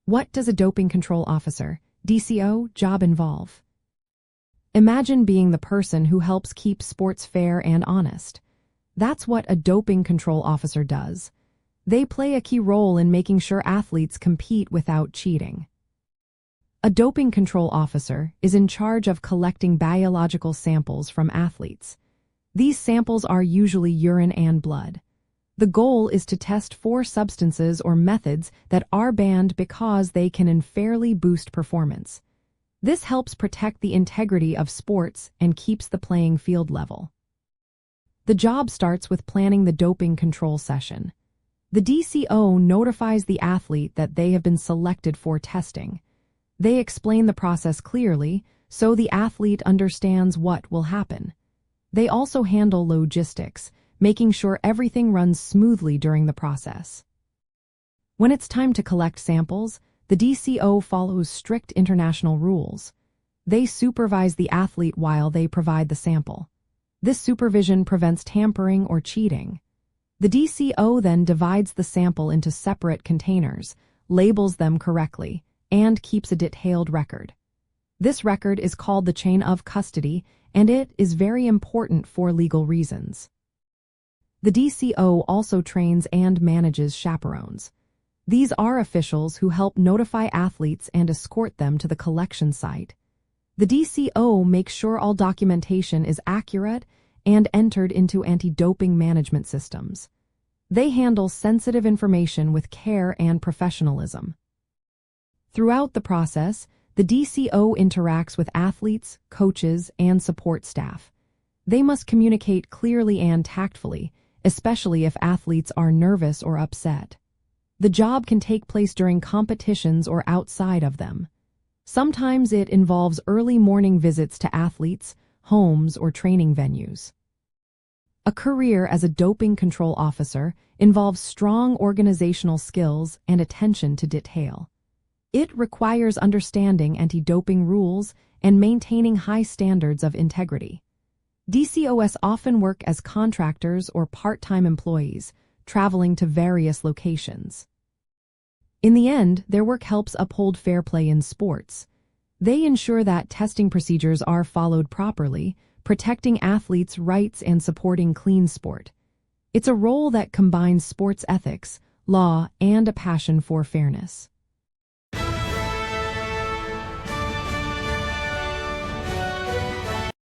What does a doping control officer, DCO, job involve? Imagine being the person who helps keep sports fair and honest. That's what a doping control officer does. They play a key role in making sure athletes compete without cheating. A doping control officer is in charge of collecting biological samples from athletes. These samples are usually urine and blood. The goal is to test for substances or methods that are banned because they can unfairly boost performance. This helps protect the integrity of sports and keeps the playing field level. The job starts with planning the doping control session. The DCO notifies the athlete that they have been selected for testing. They explain the process clearly so the athlete understands what will happen. They also handle logistics, making sure everything runs smoothly during the process. When it's time to collect samples, the DCO follows strict international rules. They supervise the athlete while they provide the sample. This supervision prevents tampering or cheating. The DCO then divides the sample into separate containers, labels them correctly, and keeps a detailed record. This record is called the chain of custody, and it is very important for legal reasons. The DCO also trains and manages chaperones. These are officials who help notify athletes and escort them to the collection site. The DCO makes sure all documentation is accurate and entered into anti-doping management systems. They handle sensitive information with care and professionalism. Throughout the process, the DCO interacts with athletes, coaches, and support staff. They must communicate clearly and tactfully, especially if athletes are nervous or upset. The job can take place during competitions or outside of them. Sometimes it involves early morning visits to athletes, homes, or training venues. A career as a doping control officer involves strong organizational skills and attention to detail. It requires understanding anti-doping rules and maintaining high standards of integrity. DCOs often work as contractors or part-time employees, traveling to various locations. In the end, their work helps uphold fair play in sports. They ensure that testing procedures are followed properly, protecting athletes' rights and supporting clean sport. It's a role that combines sports ethics, law, and a passion for fairness.